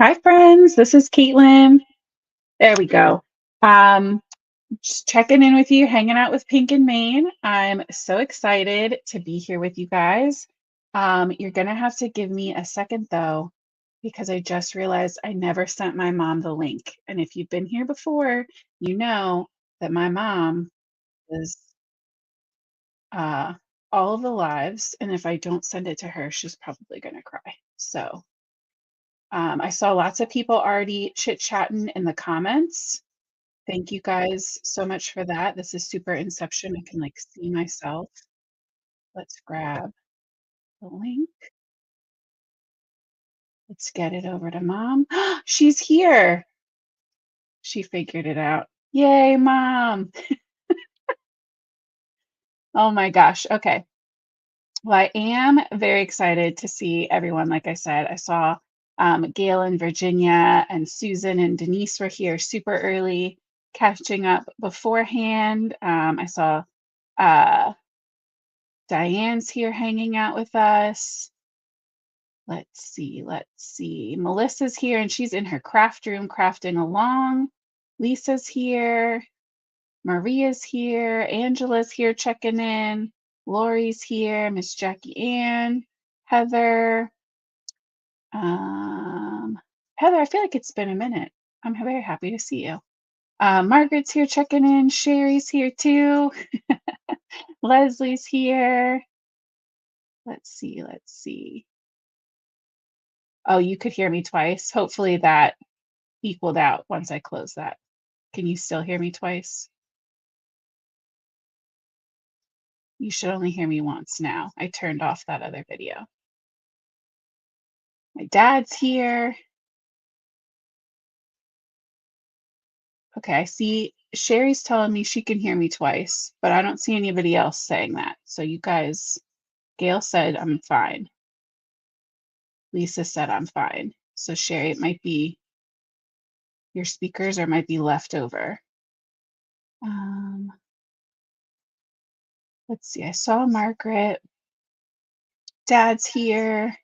Hi, friends. This is Caitlin. There we go. Um, just checking in with you, hanging out with Pink and Maine. I'm so excited to be here with you guys. You're gonna have to give me a second though, because I just realized I never sent my mom the link. And if you've been here before, you know that my mom is uh, all of the lives, and if I don't send it to her, she's probably gonna cry. So I saw lots of people already chit-chatting in the comments. Thank you guys so much for that. This is super Inception. I can like see myself. Let's grab the link. Let's get it over to mom. She's here. She figured it out. Yay, mom. Oh my gosh. Okay. Well, I am very excited to see everyone. Like I said, I saw Gail and Virginia and Susan and Denise were here super early, catching up beforehand. I saw uh, Diane's here hanging out with us. Let's see. Melissa's here and she's in her craft room crafting along. Lisa's here. Maria's here. Angela's here checking in. Lori's here. Miss Jackie Ann. Heather. Um, Heather, I feel like it's been a minute. I'm very happy to see you. Margaret's here checking in. Sherry's here too. Leslie's here. Let's see. Let's see. Oh, you could hear me twice. Hopefully that equaled out once I close that. Can you still hear me twice? You should only hear me once now. I turned off that other video. My dad's here. Okay, I see Sherry's telling me she can hear me twice, but I don't see anybody else saying that. So you guys, Gail said I'm fine. Lisa said I'm fine. So Sherry, it might be your speakers or might be left over. Let's see, I saw Margaret. Dad's here.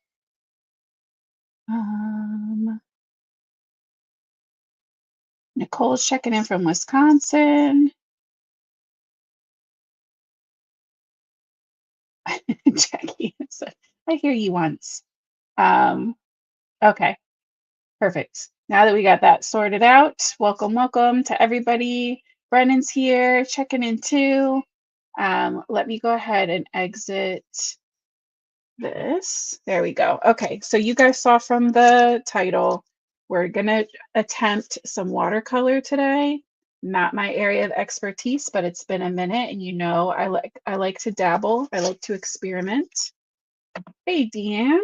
Nicole's checking in from Wisconsin. Jackie said, I hear you once. Okay, perfect. Now that we got that sorted out, welcome to everybody. Brennan's here, checking in too. Let me go ahead and exit this. There we go. Okay, so you guys saw from the title, we're gonna attempt some watercolor today. Not my area of expertise, but it's been a minute, and you know I like to dabble. I like to experiment. Hey, Deanne.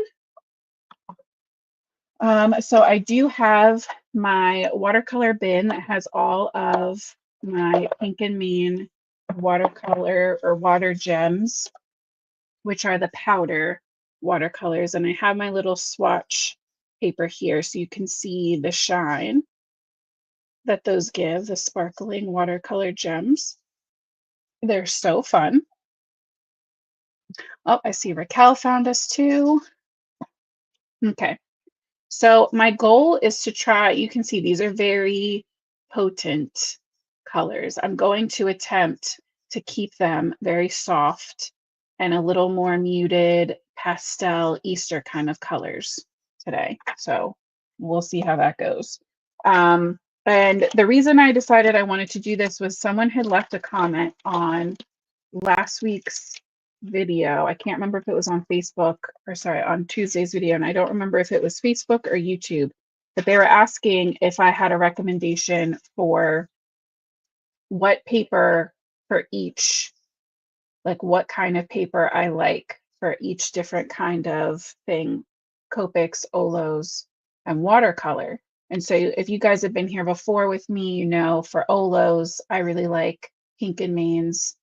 So I do have my watercolor bin that has all of my Pink and Mean watercolor or water gems, which are the powder watercolors. And I have my little swatch paper here so you can see the shine that those give, the sparkling watercolor gems. They're so fun. Oh, I see Raquel found us too. Okay. So my goal is to try, you can see these are very potent colors. I'm going to attempt to keep them very soft and a little more muted pastel Easter kind of colors today. So we'll see how that goes. And the reason I decided I wanted to do this was someone had left a comment on last week's video. I can't remember if it was on Facebook or sorry, on Tuesday's video. And I don't remember if it was Facebook or YouTube, but they were asking if I had a recommendation for what paper for each, like what kind of paper I like for each different kind of thing, Copics, Olos, and watercolor. And so if you guys have been here before with me, you know, for Olos, I really like Pink and Main's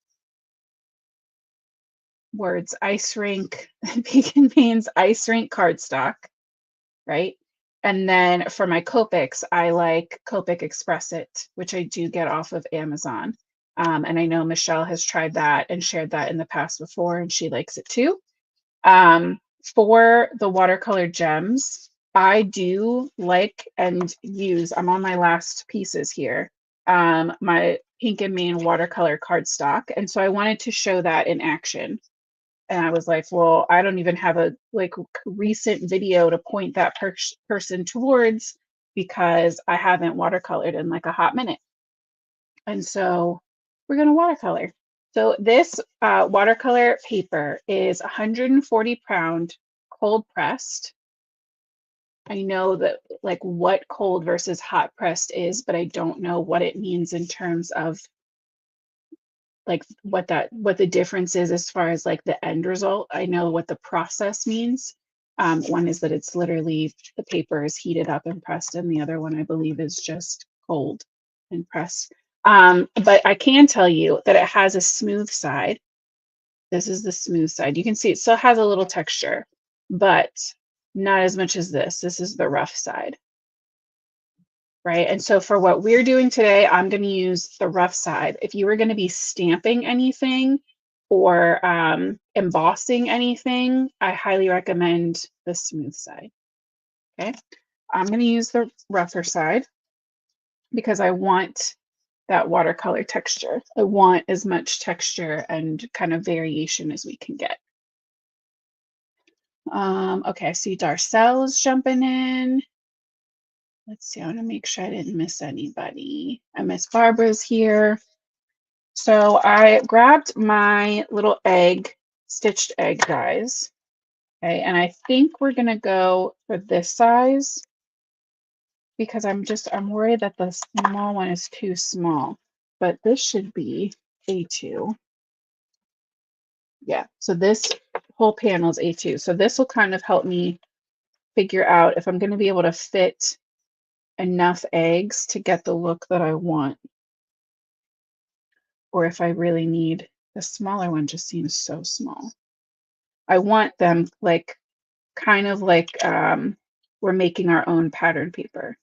words ice rink, Pekin Main's ice rink cardstock, right? And then for my Copics, I like Copic Express It, which I do get off of Amazon. And I know Michelle has tried that and shared that in the past before, and she likes it too. For the watercolor gems, I do like and use, I'm on my last pieces here, my Pink and Main watercolor cardstock. And so I wanted to show that in action. And I was like, well, I don't even have a like recent video to point that person towards because I haven't watercolored in like a hot minute. And so we're going to watercolor. So this watercolor paper is 140 pound cold pressed. I know that like what cold versus hot pressed is, but I don't know what it means in terms of like what the difference is as far as like the end result. I know what the process means. One is that it's literally the paper is heated up and pressed, and the other one I believe is just cold and pressed. But I can tell you that it has a smooth side. This is the smooth side. You can see it still has a little texture, but not as much as this. This is the rough side. Right. And so for what we're doing today, I'm going to use the rough side. If you were going to be stamping anything or embossing anything, I highly recommend the smooth side. Okay. I'm going to use the rougher side because I want that watercolor texture. I want as much texture and kind of variation as we can get. Okay, I see Darcel's jumping in. Let's see, I want to make sure I didn't miss anybody. And Miss Barbara's here. So I grabbed my little egg, stitched egg guys. Okay, and I think we're gonna go for this size because I'm worried that the small one is too small, but this should be A2. Yeah, so this whole panel is A2. So this will kind of help me figure out if I'm gonna be able to fit enough eggs to get the look that I want, or if I really need the smaller one. Just seems so small. I want them like kind of like we're making our own pattern paper.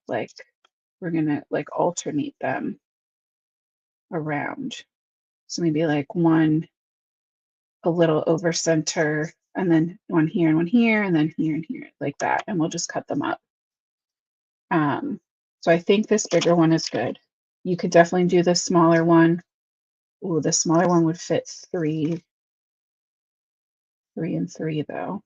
Like we're gonna like alternate them around. So maybe like one a little over center and then one here and then here and here like that. And we'll just cut them up. So I think this bigger one is good. You could definitely do the smaller one. Ooh, the smaller one would fit three and three though.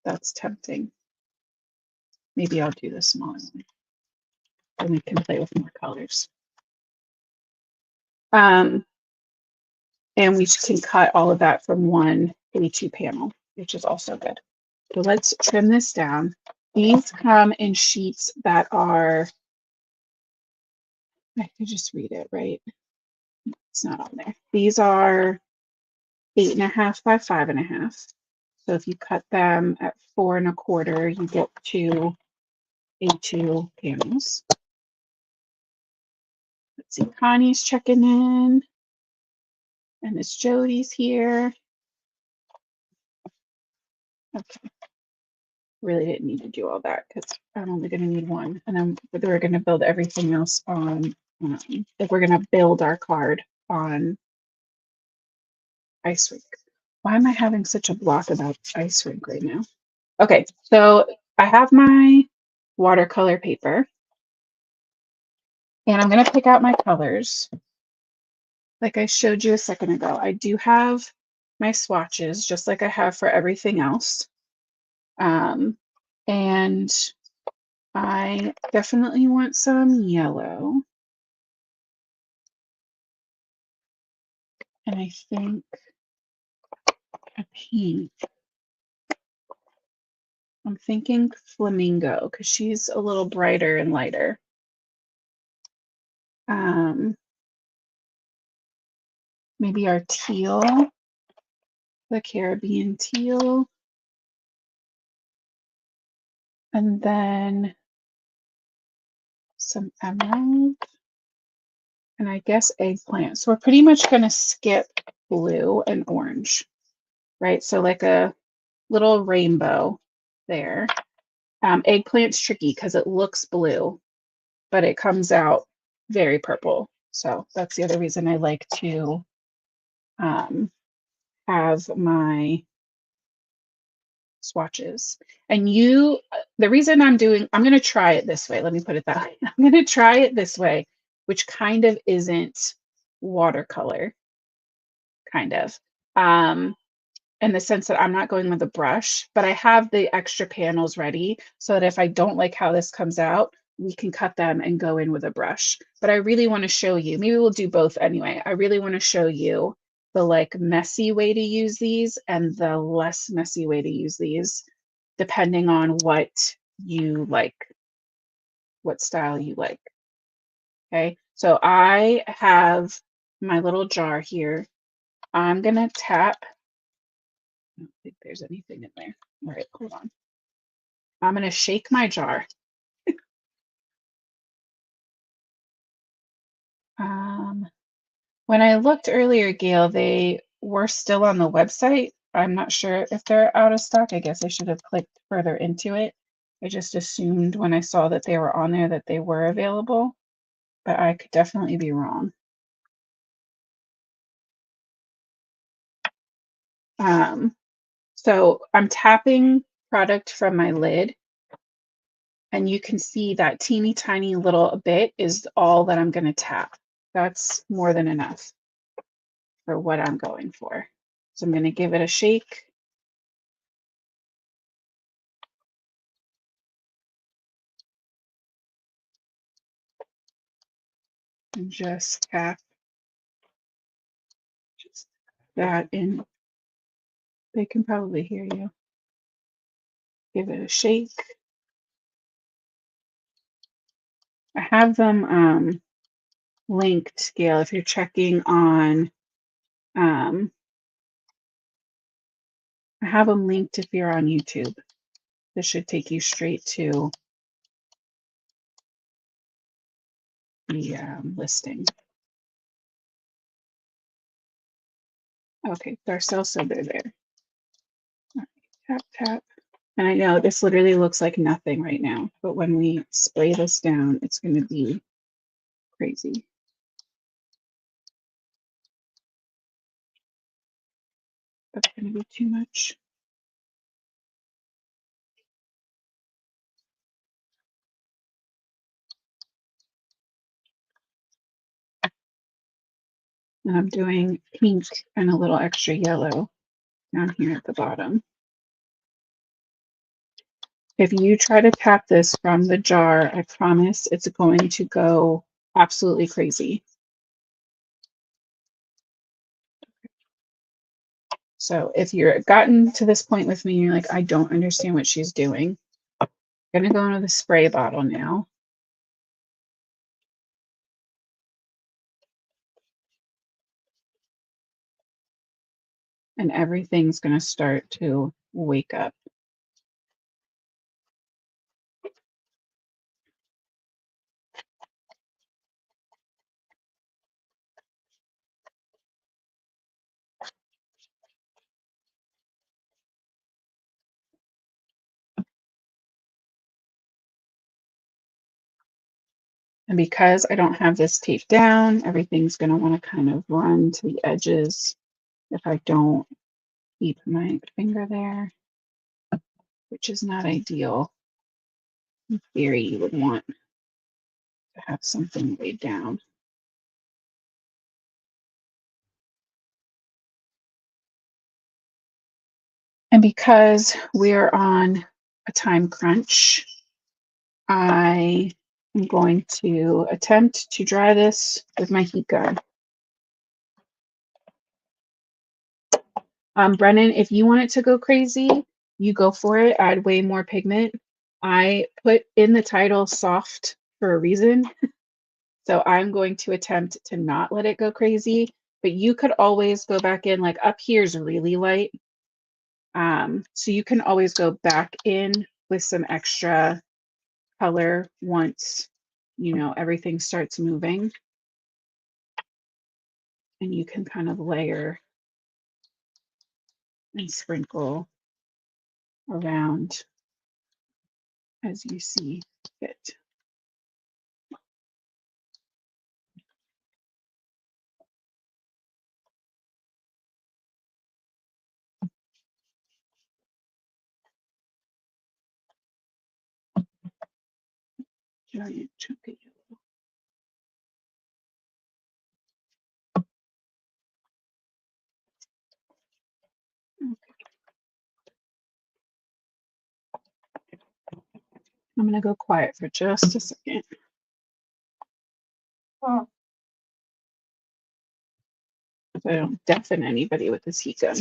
That's tempting. Maybe I'll do the smaller one. And we can play with more colors. And we can cut all of that from one A2 panel, which is also good. So let's trim this down. These come in sheets that are, I could just read it, right? It's not on there. These are 8.5 by 5.5. So if you cut them at 4 1/4, you get 2 A2 panels. Let's see, Connie's checking in. And Miss Jody's here. Okay. Really didn't need to do all that because I'm only going to need one. And then we're going to build everything else on, like we're going to build our card on ice rink. Why am I having such a block about ice rink right now? Okay, so I have my watercolor paper and I'm going to pick out my colors. Like I showed you a second ago, I do have my swatches just like I have for everything else. And I definitely want some yellow. And I think a pink. I'm thinking flamingo because she's a little brighter and lighter. Maybe our teal, the Caribbean teal. And then some emerald. And I guess eggplant. So we're pretty much going to skip blue and orange, right? So like a little rainbow there. Eggplant's tricky because it looks blue, but it comes out very purple. So that's the other reason I like to have my swatches. And the reason I'm going to try it this way. Let me put it that way. I'm going to try it this way, which kind of isn't watercolor, kind of. Um, in the sense that I'm not going with a brush, but I have the extra panels ready so that if I don't like how this comes out, we can cut them and go in with a brush. But I really want to show you, maybe we'll do both anyway. I really want to show you the like messy way to use these and the less messy way to use these, depending on what you like, what style you like. Okay, so I have my little jar here. I'm gonna tap. I don't think there's anything in there. All right, hold on. I'm going to shake my jar. Um, when I looked earlier, Gail, they were still on the website. I'm not sure if they're out of stock. I guess I should have clicked further into it. I just assumed when I saw that they were on there that they were available, but I could definitely be wrong. So I'm tapping product from my lid, and you can see that teeny tiny little bit is all that I'm going to tap. That's more than enough for what I'm going for. So I'm going to give it a shake. And just tap just that in. They can probably hear you. Give it a shake. I have them linked, Gail, if you're checking on, I have them linked if you're on YouTube. This should take you straight to the listing. Okay, Darcel said they're there. Right, tap, tap. And I know this literally looks like nothing right now, but when we spray this down, it's going to be crazy. That's going to be too much. And I'm doing pink and a little extra yellow down here at the bottom. If you try to tap this from the jar, I promise it's going to go absolutely crazy. So if you're gotten to this point with me, you're like, I don't understand what she's doing. I'm going to go into the spray bottle now. And everything's going to start to wake up. And because I don't have this taped down, everything's going to want to kind of run to the edges if I don't keep my finger there, which is not ideal. In theory, you would want to have something laid down. And because we're on a time crunch, I am going to attempt to dry this with my heat gun. Brennan, if you want it to go crazy, you go for it. Add way more pigment. I put in the title soft for a reason. So I'm going to attempt to not let it go crazy, but you could always go back in, like up here is really light. So you can always go back in with some extra color once, you know, everything starts moving. And you can kind of layer and sprinkle around as you see fit. giant chunk of yellow. I'm going to go quiet for just a second. So I don't deafen anybody with this heat gun.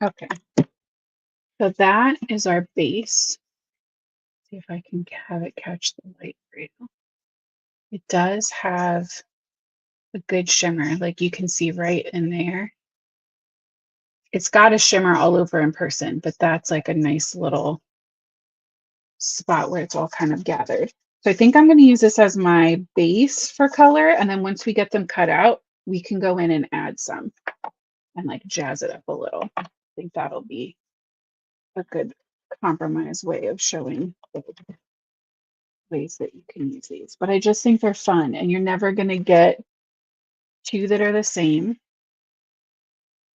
Okay, so that is our base. See if I can have it catch the light for you. It does have a good shimmer, like you can see right in there. It's got a shimmer all over in person, but that's like a nice little spot where it's all kind of gathered. So I think I'm going to use this as my base for color. And then once we get them cut out, we can go in and add some and like jazz it up a little. I think that'll be a good compromise way of showing the ways that you can use these. But I just think they're fun, and you're never going to get two that are the same.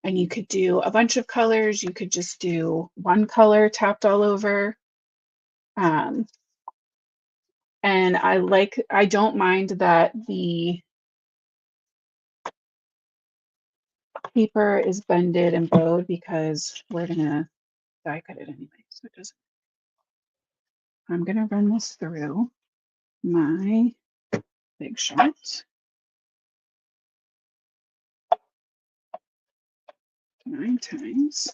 And you could do a bunch of colors. You could just do one color tapped all over. And I don't mind that the paper is bended and bowed because we're gonna die cut it anyway. So it doesn't. I'm gonna run this through my Big Shot 9 times.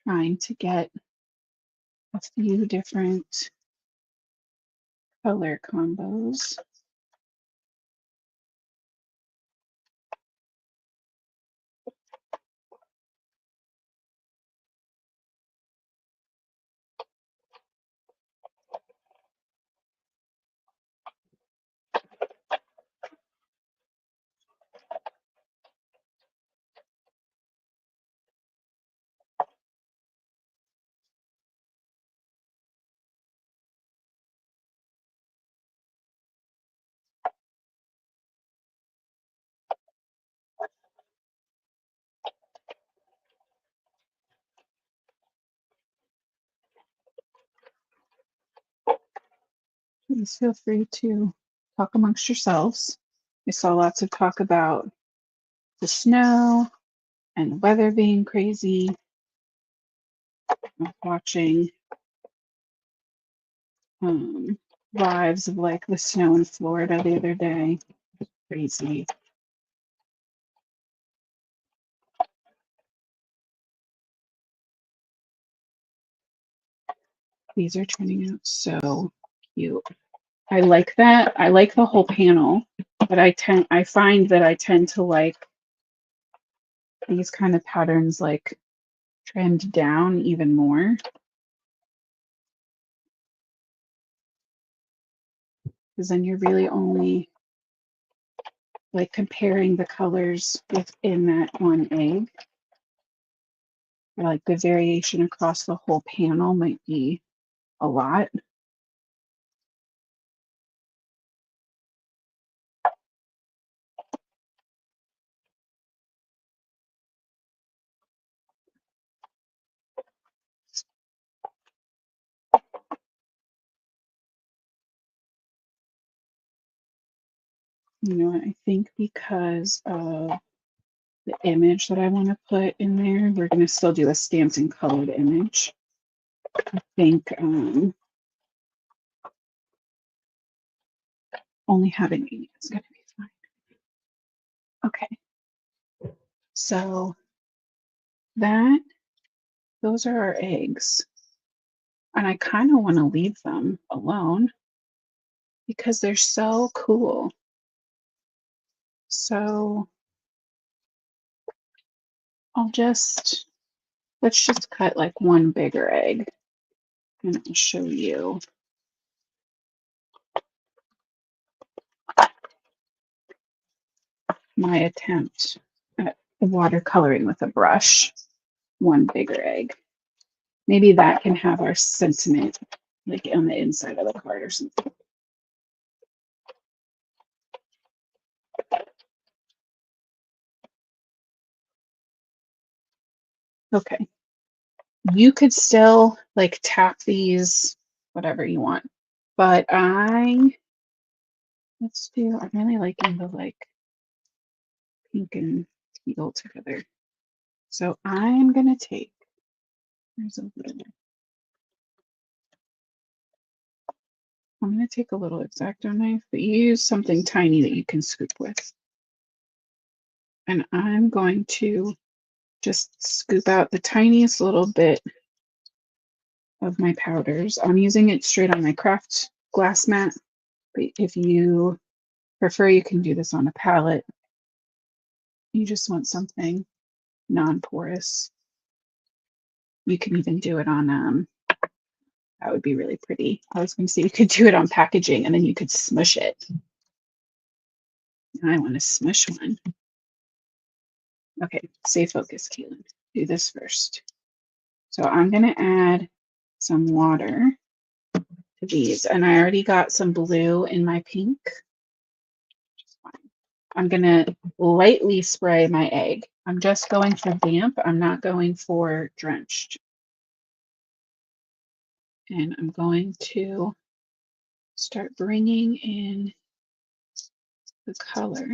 Trying to get a few different color combos. Please feel free to talk amongst yourselves. I saw lots of talk about the snow and the weather being crazy. I was watching lives of like the snow in Florida the other day. Crazy. These are turning out so cute. I like that. I like the whole panel, but I find that I tend to like these kind of patterns like trend down even more, because then you're really only like comparing the colors within that one egg. Or like the variation across the whole panel might be a lot. You know, I think because of the image that I want to put in there, we're going to still do a stamped and colored image. I think only having 8 is going to be fine. Okay, so those are our eggs. And I kind of want to leave them alone because they're so cool. So let's just cut like one bigger egg and I'll show you. My attempt at watercoloring with a brush, one bigger egg. Maybe that can have our sentiment like on the inside of the card or something. Okay. You could still like tap these, whatever you want. But I'm really liking the like pink and teal together. So I'm gonna take, there's a little, I'm gonna take a little X-Acto knife, but you use something tiny that you can scoop with. And I'm going to just scoop out the tiniest little bit of my powders. I'm using it straight on my craft glass mat, but if you prefer, you can do this on a palette. You just want something non-porous. You can even do it on, that would be really pretty. I was going to say you could do it on packaging and then you could smush it. I want to smush one. Okay, stay focused, Caitlin. Do this first. So I'm going to add some water to these, and I already got some blue in my pink. I'm going to lightly spray my egg. I'm just going for damp. I'm not going for drenched. And I'm going to start bringing in the color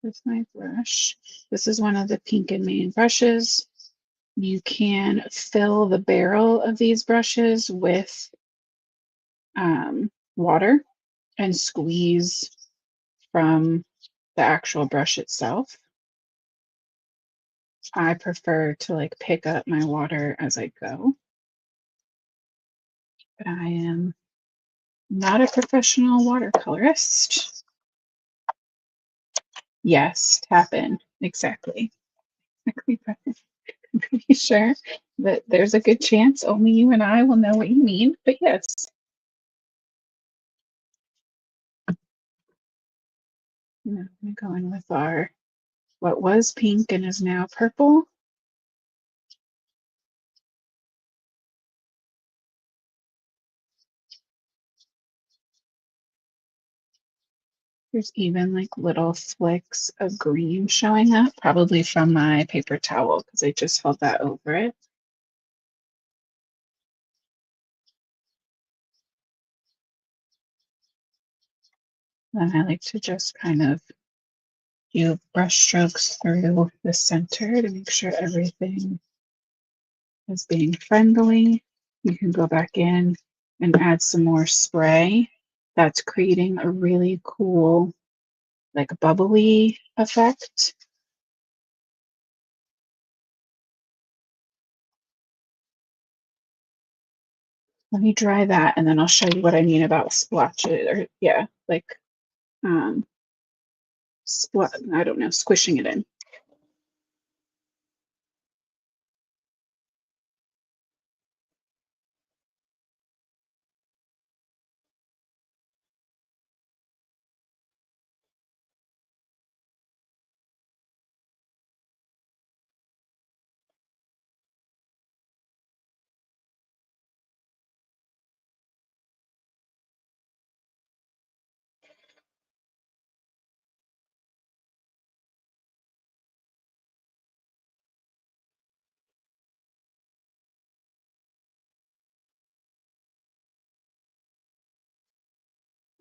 with my brush. This is one of the Pink and Main brushes. You can fill the barrel of these brushes with water and squeeze from the actual brush itself. I prefer to like pick up my water as I go, but I am not a professional watercolorist. Yes, tap in. Exactly. I'm pretty sure that there's a good chance only you and I will know what you mean, but yes. I'm going with our what was pink and is now purple. There's even like little flicks of green showing up, probably from my paper towel because I just held that over it. Then I like to just kind of do brush strokes through the center to make sure everything is being friendly. You can go back in and add some more spray. That's creating a really cool, like bubbly effect. Let me dry that and then I'll show you what I mean about splotches or yeah, like um I don't know, squishing it in.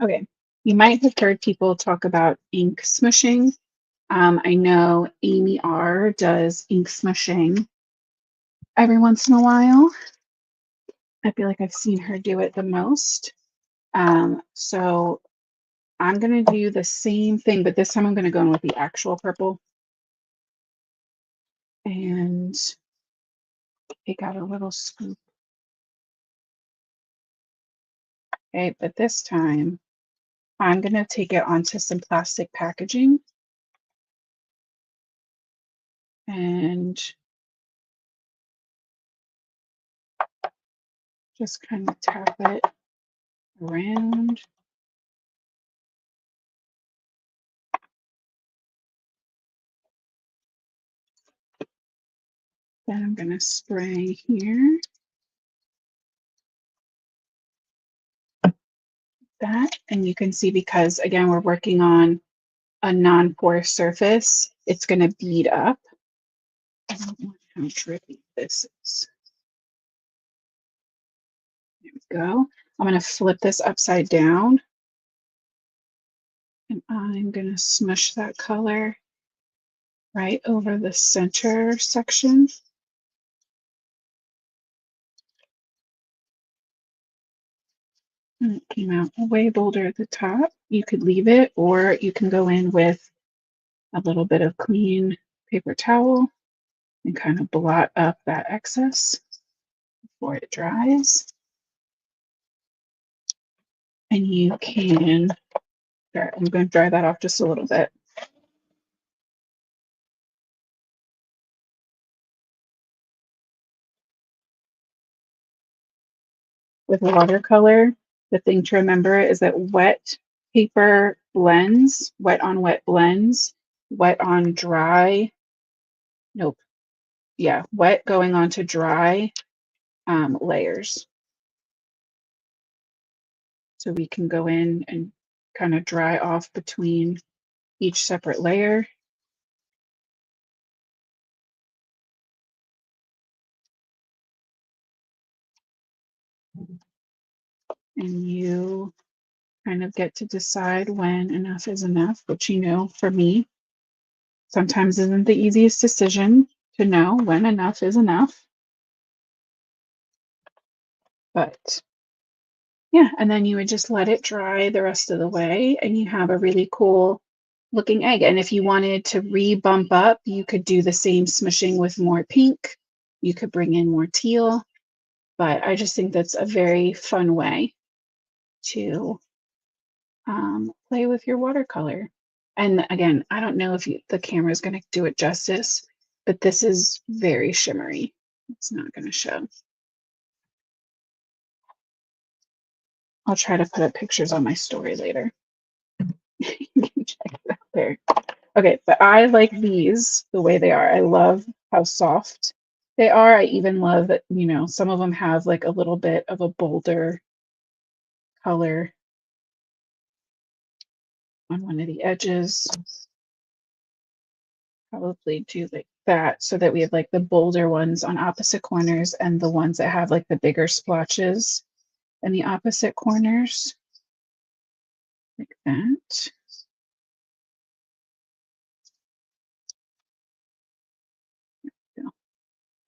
Okay. You might have heard people talk about ink smushing. I know Amy R does ink smushing every once in a while. I feel like I've seen her do it the most. So I'm going to do the same thing, but this time I'm going to go in with the actual purple and take out a little scoop. Okay, but this time I'm going to take it onto some plastic packaging and just kind of tap it around. Then I'm going to spray here. That, and you can see because again we're working on a non-porous surface, it's going to bead up. I don't know how tricky this is. There we go. I'm going to flip this upside down and I'm going to smush that color right over the center section. And it came out way bolder at the top. You could leave it or you can go in with a little bit of clean paper towel and kind of blot up that excess before it dries. And you can, I'm going to dry that off just a little bit. With watercolor, the thing to remember is that wet paper blends, wet on wet blends, wet on dry, nope, yeah, wet going on to dry layers. So we can go in and kind of dry off between each separate layer. And you kind of get to decide when enough is enough, which you know for me sometimes isn't the easiest decision to know when enough is enough. But yeah, and then you would just let it dry the rest of the way and you have a really cool looking egg. And if you wanted to re-bump up, you could do the same smushing with more pink. You could bring in more teal. But I just think that's a very fun way to play with your watercolor. And again, I don't know if the camera is going to do it justice, but this is very shimmery. It's not going to show. I'll try to put up pictures on my story later. You can check it out there. Okay, but I like these the way they are. I love how soft they are. I even love that, you know, some of them have like a little bit of a bolder color on one of the edges. Probably do like that so that we have like the bolder ones on opposite corners and the ones that have like the bigger splotches in the opposite corners. Like that.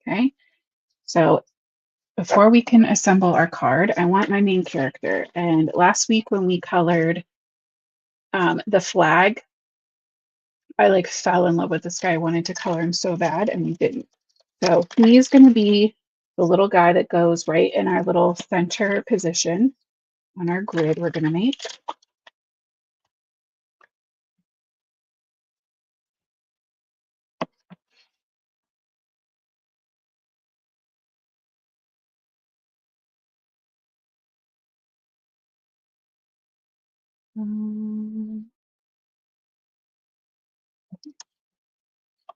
Okay, so before we can assemble our card, I want my main character. And last week when we colored the flag, I like fell in love with this guy. I wanted to color him so bad and we didn't. So he's going to be the little guy that goes right in our little center position on our grid we're going to make.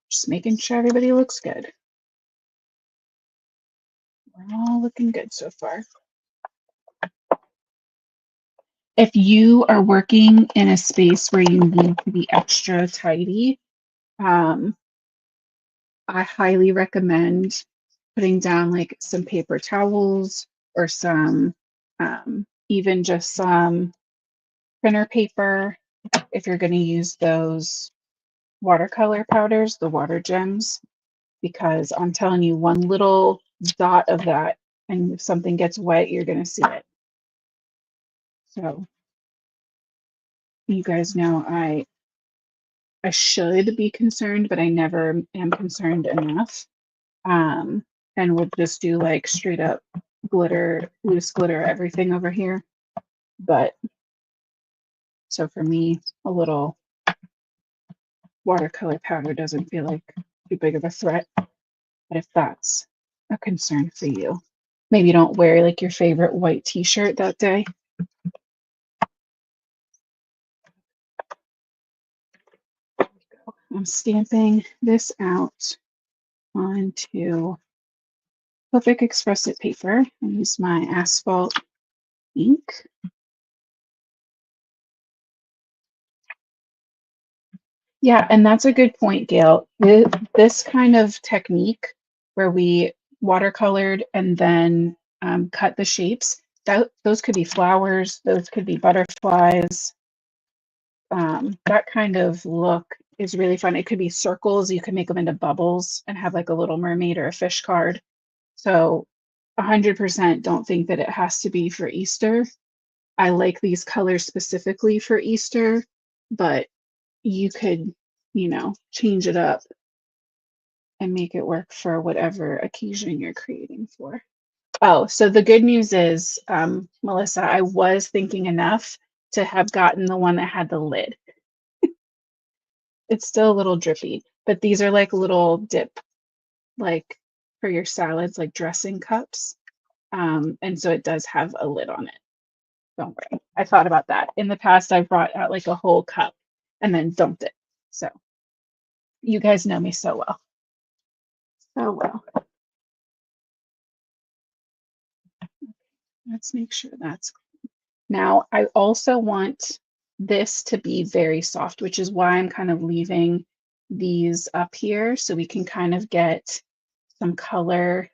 Just making sure everybody looks good. We're all looking good so far. If you are working in a space where you need to be extra tidy, I highly recommend putting down like some paper towels or some, even just some printer paper if you're going to use those watercolor powders, the water gems, because I'm telling you, one little dot of that and if something gets wet, you're going to see it. So you guys know I should be concerned, but I never am concerned enough. And we'll just do like straight up glitter, loose glitter, everything over here. But so for me, a little watercolor powder doesn't feel like too big of a threat. But if that's a concern for you, maybe don't wear like your favorite white t-shirt that day. I'm stamping this out onto Perfect Express-It paper. I use my asphalt ink. Yeah, and that's a good point, Gail. This kind of technique where we watercolored and then cut the shapes, those could be flowers, those could be butterflies. That kind of look is really fun. It could be circles. You can make them into bubbles and have like a little mermaid or a fish card. So 100% don't think that it has to be for Easter. I like these colors specifically for Easter, but you could, change it up and make it work for whatever occasion you're creating for. Oh, so the good news is, Melissa, I was thinking enough to have gotten the one that had the lid. It's still a little drippy, but these are like little dip, like for your salads, like dressing cups. And so it does have a lid on it. Don't worry. I thought about that. In the past, I brought out like a whole cup and then dumped it. So you guys know me so well. So well. Let's make sure that's. Now, I also want this to be very soft, which is why I'm kind of leaving these up here so we can kind of get some color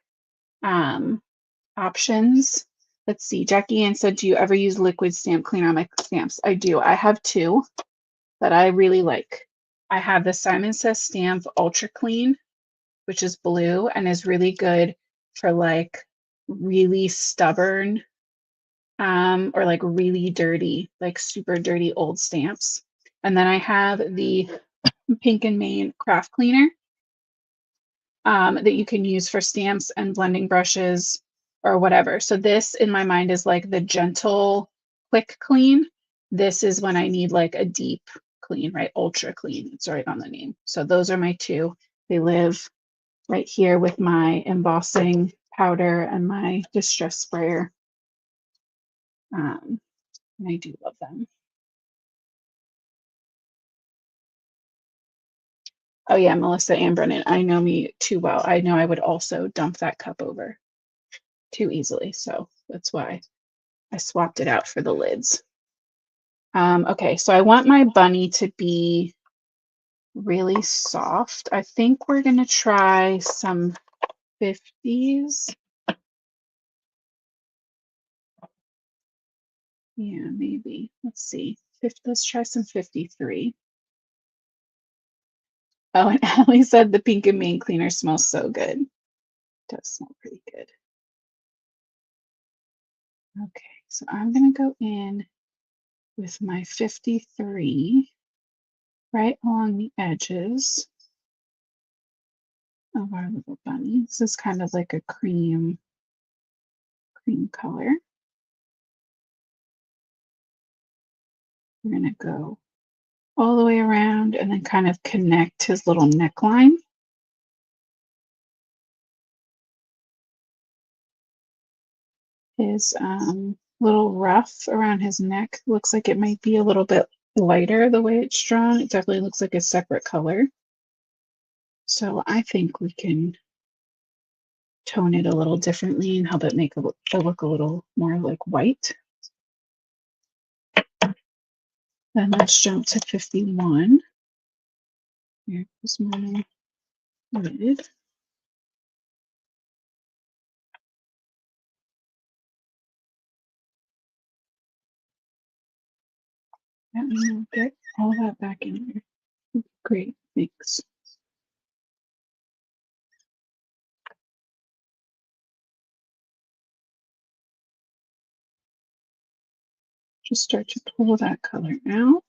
options. Let's see. Jackie Ann said, do you ever use liquid stamp cleaner on my stamps? I do. I have two that I really like. I have the Simon Says Stamp Ultra Clean, which is blue and is really good for like really stubborn or like really dirty, like super dirty old stamps. And then I have the Pink and Main Craft Cleaner that you can use for stamps and blending brushes or whatever. So this in my mind is like the gentle, quick clean. This is when I need like a deep clean, right? Ultra clean. It's right on the name. So those are my two. They live right here with my embossing powder and my distress sprayer. And I do love them. Oh yeah, Melissa and Brennan, I know me too well. I know I would also dump that cup over too easily. So that's why I swapped it out for the lids. Okay, so I want my bunny to be really soft. I think we're gonna try some 50s. Yeah, maybe. Let's see. Let's try some 53. Oh, and Allie said the Pink and Main cleaner smells so good. It does smell pretty good. Okay, so I'm gonna go in with my 53 right along the edges. of our little bunny. This is kind of like a cream color. We're going to go all the way around and then kind of connect his little neckline. His little ruff around his neck looks like it might be a little bit lighter the way it's drawn. It definitely looks like a separate color. So I think we can tone it a little differently and help it make it look a little more like white. Then let's jump to 51. Here goes my lid. And we'll get all that back in there. Great, thanks. Just start to pull that color out.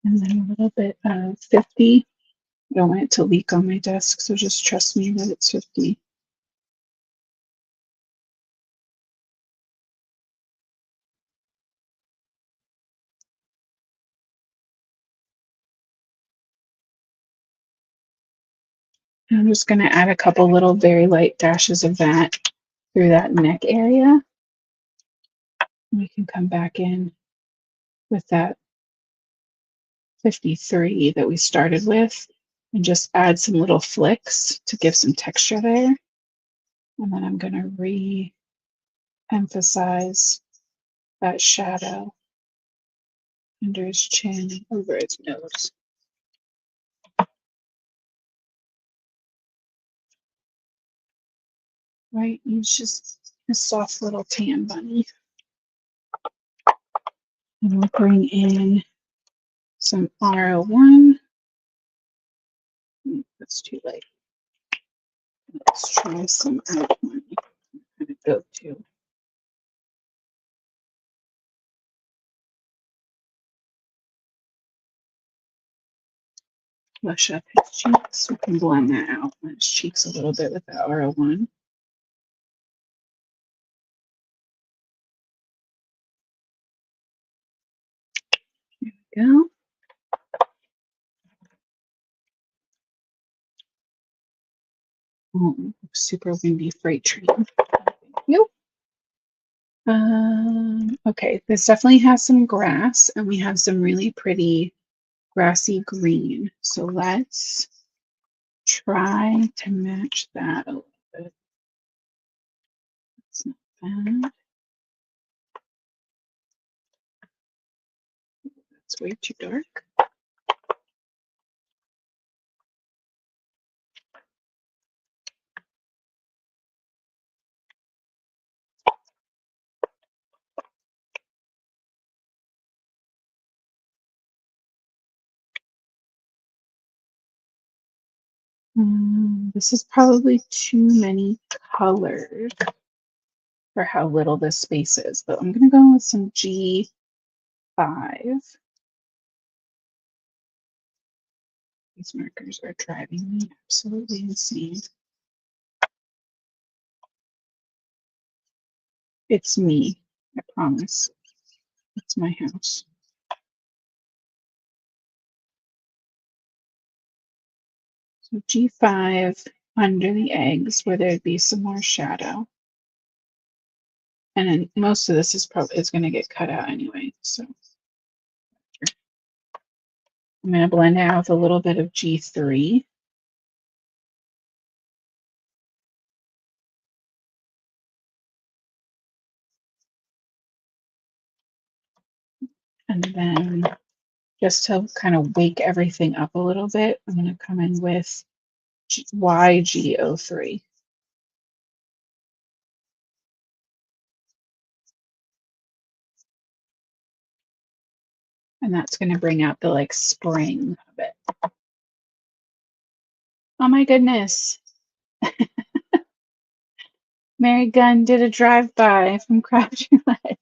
And then a little bit of 50. I don't want it to leak on my desk, so just trust me that it's 50. And I'm just going to add a couple little very light dashes of that through that neck area. We can come back in with that 53 that we started with and just add some little flicks to give some texture there. And then I'm going to re-emphasize that shadow under his chin and over his nose. Right, he's just a soft little tan bunny. And we'll bring in some R01. That's too light. Let's try some outline. I'm going to go to flush up his cheeks. We can blend that out on his cheeks a little bit with the R01. There we go. Oh, super windy freight train. Thank you. Okay, this definitely has some grass, and we have some really pretty grassy green. So let's try to match that a little bit. That's not bad. That's way too dark. This is probably too many colors for how little this space is, but I'm going to go with some G5. These markers are driving me absolutely insane. It's me, I promise. It's my house. So G5 under the eggs where there'd be some more shadow. And then most of this is going to get cut out anyway. So I'm going to blend it out with a little bit of G3. And then just to kind of wake everything up a little bit, I'm going to come in with YG03. And that's going to bring out the like spring of it. Oh my goodness. Mary Gunn did a drive-by from Craft Roulette.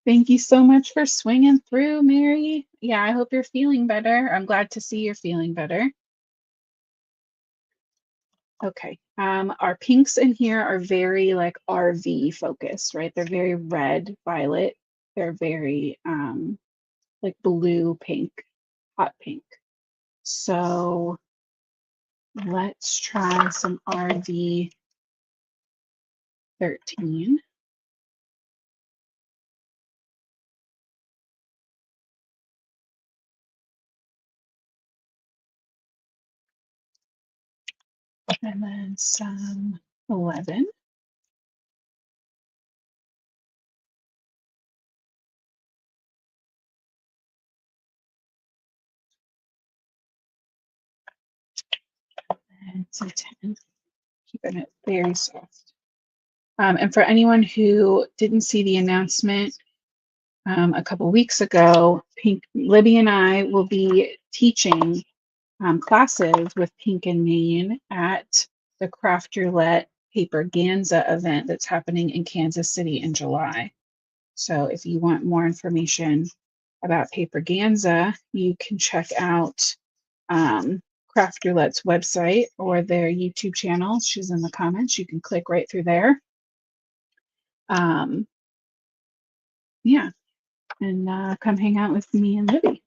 Thank you so much for swinging through, Mary. Yeah, I hope you're feeling better. I'm glad to see you're feeling better. Okay. Our pinks in here are very like RV focused, right? They're very red, violet. They're very like blue, pink, hot pink. So let's try some RV 13. And then some 11. And some 10. Keeping it very soft. And for anyone who didn't see the announcement a couple weeks ago, Libby and I will be teaching classes with Pink and Maine at the Craft Roulette Paper Ganza event that's happening in Kansas City in July. So if you want more information about Paper Ganza, you can check out Craft Roulette's website or their YouTube channel. She's in the comments. You can click right through there. Yeah, and come hang out with me and Libby.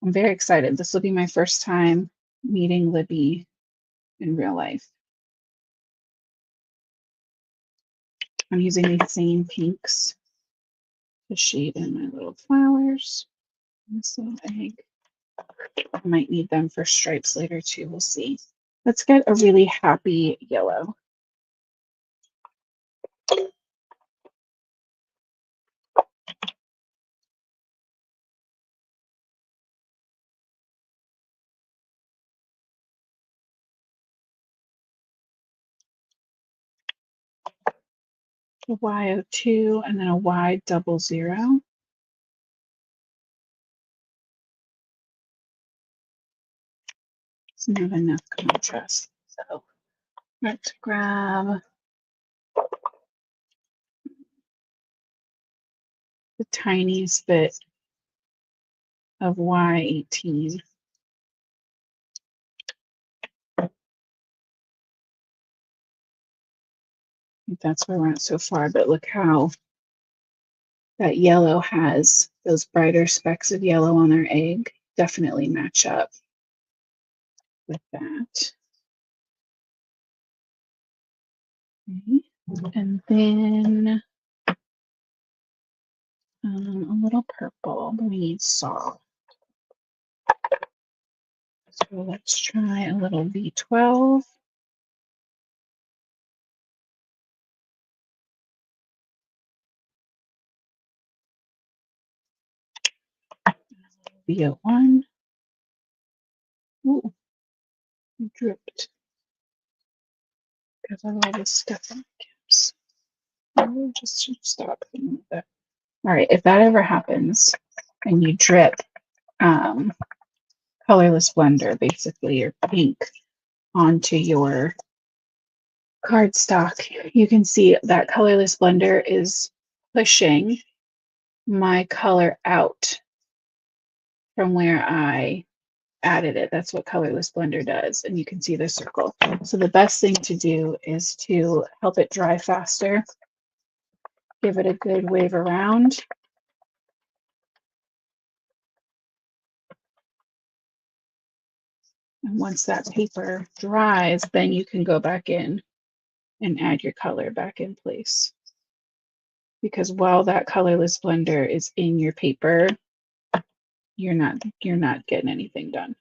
I'm very excited. This will be my first time meeting Libby in real life. I'm using these same pinks to shade in my little flowers. This little egg. I might need them for stripes later too. We'll see. Let's get a really happy yellow. A Y02 and then a Y00. It's not enough contrast. So let's grab the tiniest bit of Y18. That's where we're at so far, but look how that yellow has those brighter specks of yellow on our egg. Definitely match up with that. Okay. And then a little purple, but we need soft. So let's try a little V12. V01. Ooh, it dripped because of all this stuff in the caps. I'll just stop with that. All right, if that ever happens and you drip colorless blender, basically, or pink onto your cardstock, you can see that colorless blender is pushing my color out from where I added it. That's what colorless blender does. And you can see the circle. So the best thing to do is to help it dry faster. Give it a good wave around. And once that paper dries, then you can go back in and add your color back in place. Because while that colorless blender is in your paper, you're not getting anything done.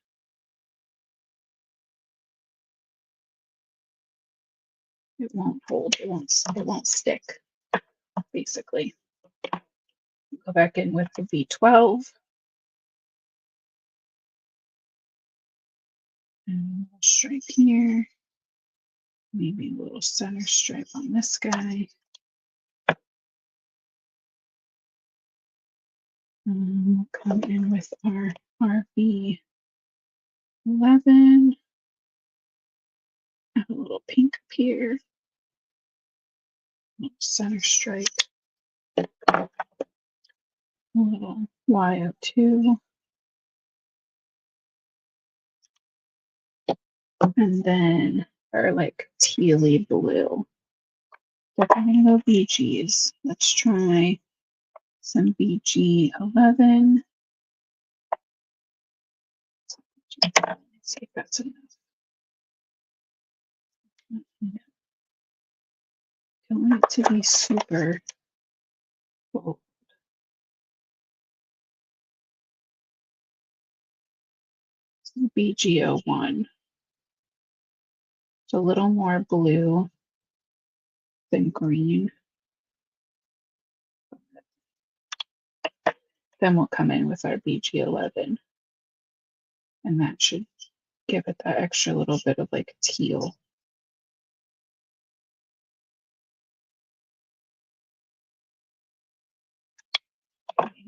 It won't hold, it won't stick, basically. Go back in with the V12. And a stripe here. Maybe a little center stripe on this guy. We'll come in with our RB11. A little pink up here. Center stripe. A little Y02. And then our like tealy blue. Definitely no BGs. Let's try some BG11. Let's see if that's enough. Don't want it to be super bold. BG01. It's a little more blue than green. Then we'll come in with our BG11. And that should give it that extra little bit of like teal.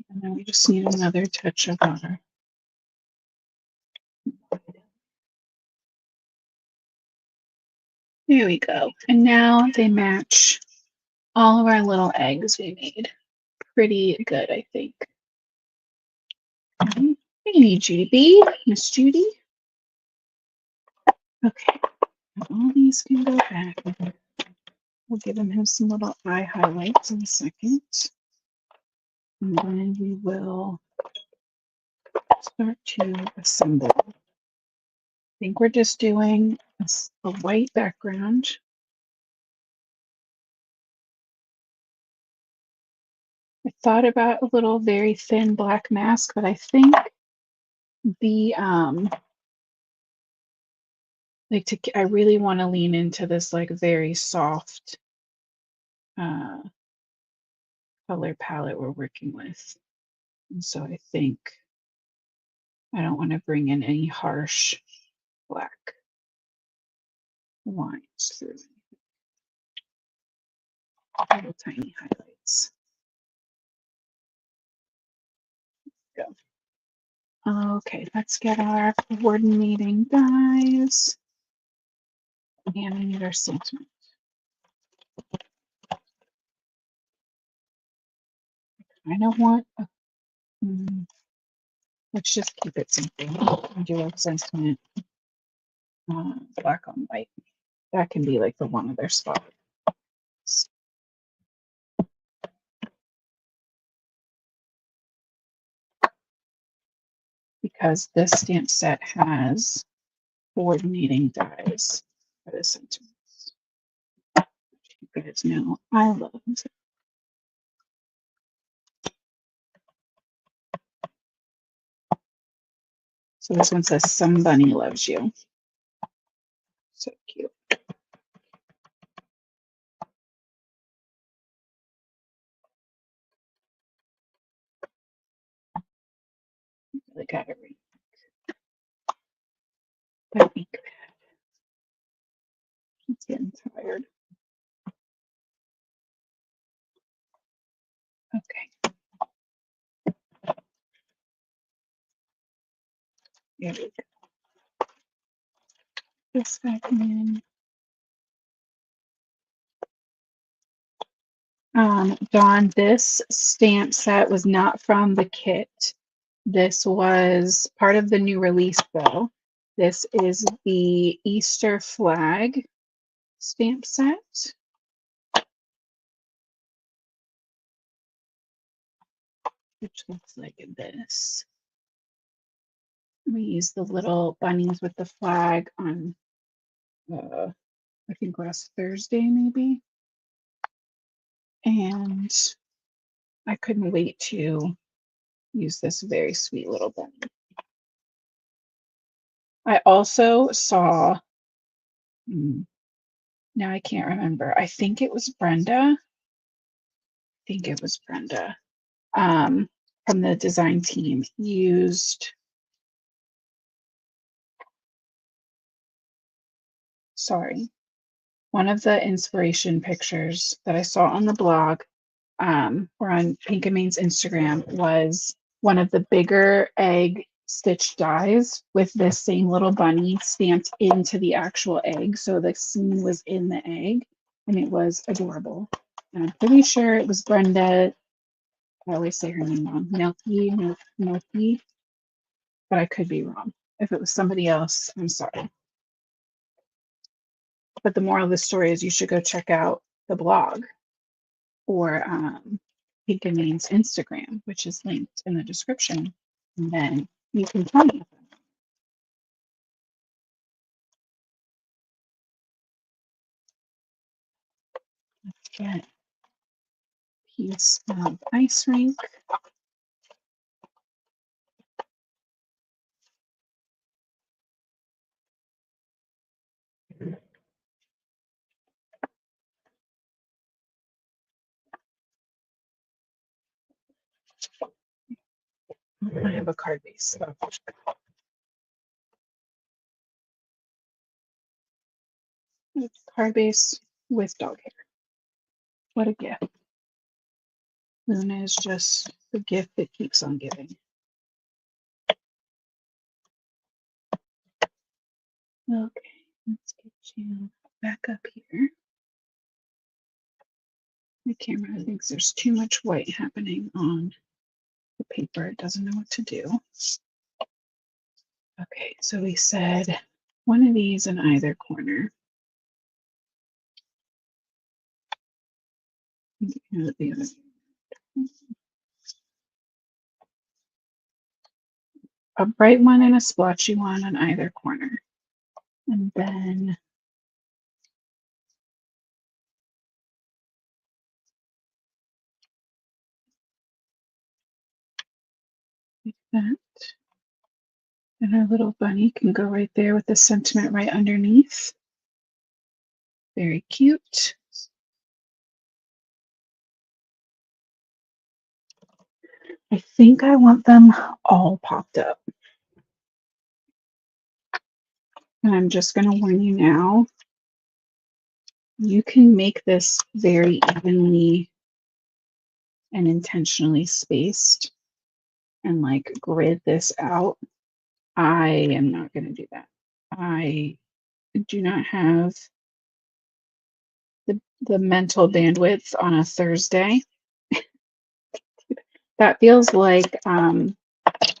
And then we just need another touch of our there we go. And now they match all of our little eggs we made. Pretty good, I think. I need you to be Miss Judy. Okay, all these can go back. We'll give him some little eye highlights in a second. And then we will start to assemble. I think we're just doing a white background. I thought about a little very thin black mask, but I think the I really want to lean into this like very soft color palette we're working with. And so I think I don't want to bring in any harsh black lines through little tiny highlights. Go. Okay, let's get our coordinating dies. And we need our sentiment. I don't want a, let's just keep it simple. Do our sentiment black on white. That can be like the one of their spots. Because this stamp set has coordinating dies for the sentiments. You guys know I love. So this one says somebody loves you. So cute. Really got it right. That ink pad. It's getting tired. Okay. There we go. This back in. Dawn, this stamp set was not from the kit. This was part of the new release, though. This is the Easter flag stamp set. Which looks like this. We used the little bunnies with the flag on, I think last Thursday, maybe. And I couldn't wait to use this very sweet little bunny. I also saw, now I can't remember. I think it was Brenda. From the design team used, one of the inspiration pictures that I saw on the blog or on Pink and Main's Instagram was one of the bigger egg stitch dies with this same little bunny stamped into the actual egg. So the scene was in the egg and it was adorable. And I'm pretty sure it was Brenda. I always say her name wrong. Milky, but I could be wrong. If it was somebody else, I'm sorry. But the moral of the story is you should go check out the blog or Pink and Main's Instagram, which is linked in the description. And then you can tell me. Get a piece of ice rink. I have a card base. So. It's card base with dog hair. What a gift. Luna is just the gift that keeps on giving. Okay, let's get you back up here. The camera thinks there's too much white happening on the paper. It doesn't know what to do. Okay, so we said one of these in either corner. The other. A bright one and a splotchy one on either corner. And then like that. And our little bunny can go right there with the sentiment right underneath. Very cute. I think I want them all popped up. And I'm just going to warn you now, you can make this very evenly and intentionally spaced and like grid this out. I am not going to do that. I do not have the mental bandwidth on a Thursday. That feels like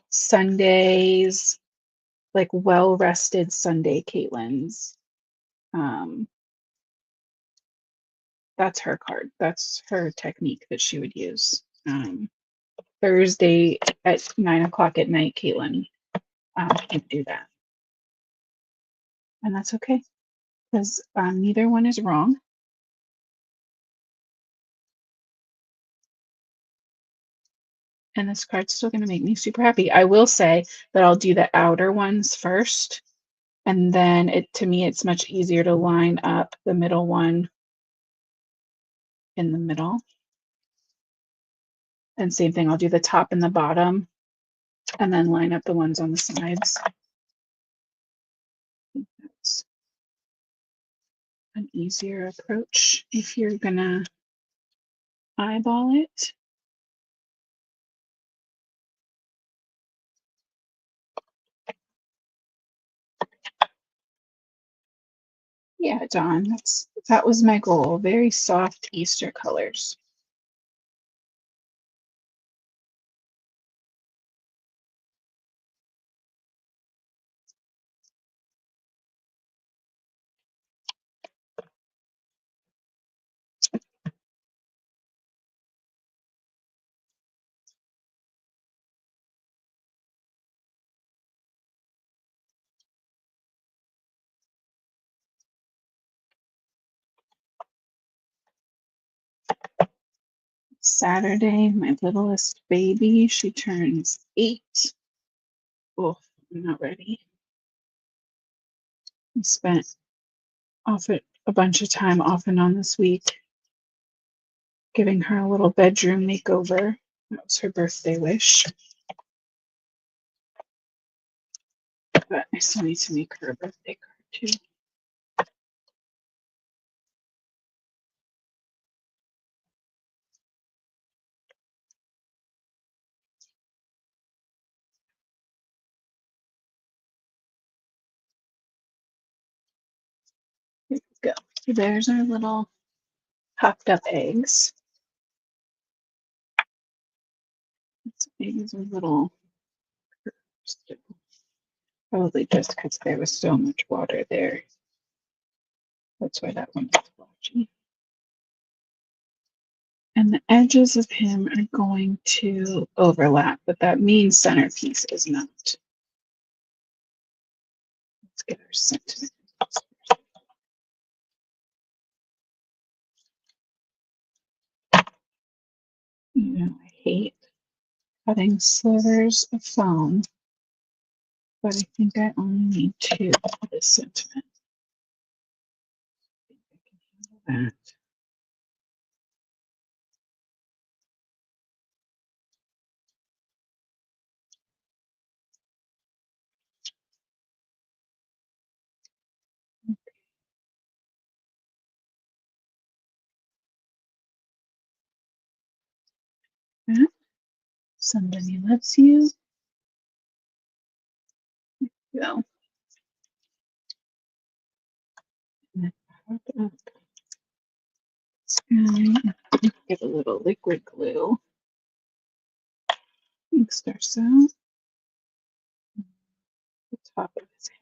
Sundays, like well-rested Sunday Caitlin's. That's her card. That's her technique that she would use. Thursday at 9 o'clock at night, Caitlin can't do that. And that's okay because neither one is wrong. And this card's still going to make me super happy. I will say that I'll do the outer ones first. And then to me, it's much easier to line up the middle one in the middle. And same thing, I'll do the top and the bottom and then line up the ones on the sides. That's an easier approach if you're gonna eyeball it. Yeah, Dawn, that was my goal. Very soft Easter colors. Saturday, my littlest baby, she turns 8. Oh, I'm not ready. I spent a bunch of time off and on this week giving her a little bedroom makeover. That was her birthday wish. But I still need to make her a birthday card too. Go. So there's our little popped up eggs. These are little curves too. Probably just because there was so much water there. That's why that one was blotchy. And the edges of him are going to overlap, but that main centerpiece is not. Let's get our sentiment. You know, I hate cutting slivers of foam, but I think I only need 2 for this sentiment. I think I can handle that. That. Somebody loves you. Go. And then pop up. And get a little liquid glue. Mix ourselves. The top of his head.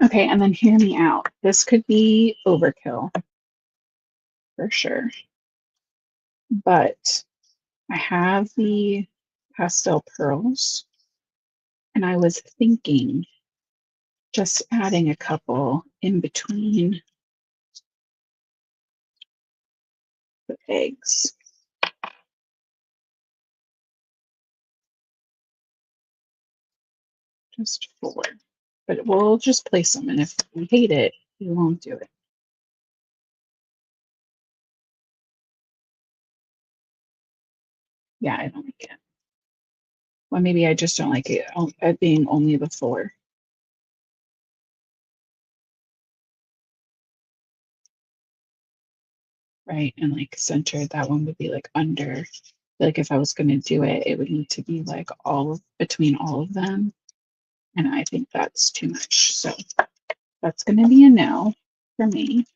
Okay, and then hear me out. This could be overkill for sure, but I have the pastel pearls, and I was thinking just adding a couple in between the eggs. Just 4. But we'll just place them, and if you hate it, you won't do it. Yeah, I don't like it. Well, maybe I just don't like it being only the 4. Right, and like centered, that one would be like under. Like if I was going to do it, it would need to be like between all of them. And I think that's too much. So that's going to be a no for me.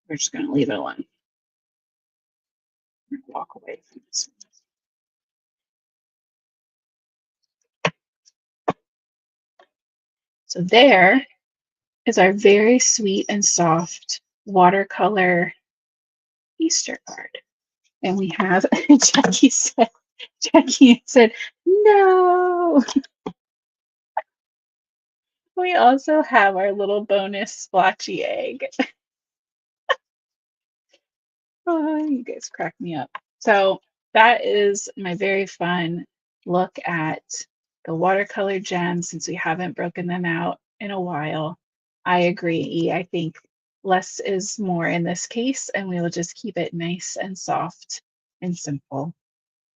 We're just going to leave it alone. Walk away from this. So there is our very sweet and soft watercolor Easter card. And we have Jackie said, no. We also have our little bonus splotchy egg. Oh, you guys crack me up. So that is my very fun look at the watercolor gems since we haven't broken them out in a while. I agree. I think less is more in this case, and we will just keep it nice and soft and simple.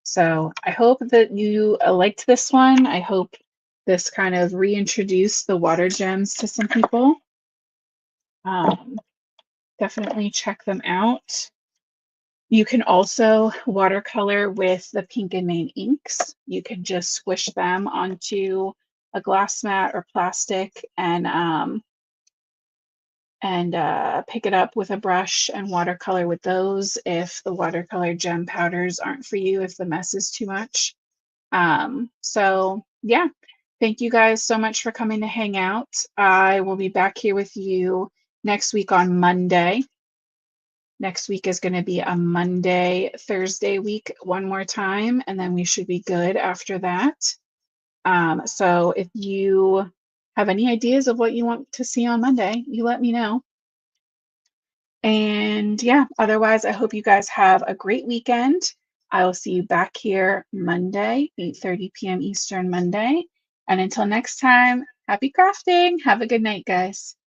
So I hope that you liked this one. I hope this kind of reintroduced the water gems to some people. Definitely check them out. You can also watercolor with the Pink and Main inks. You can just squish them onto a glass mat or plastic and pick it up with a brush and watercolor with those if the watercolor gem powders aren't for you, if the mess is too much. So yeah, thank you guys so much for coming to hang out. I will be back here with you next week on Monday. Next week is going to be a Monday, Thursday week one more time, and then we should be good after that. So if you have any ideas of what you want to see on Monday, you let me know. And yeah, otherwise, I hope you guys have a great weekend. I will see you back here Monday, 8:30 p.m. Eastern Monday. And until next time, happy crafting. Have a good night, guys.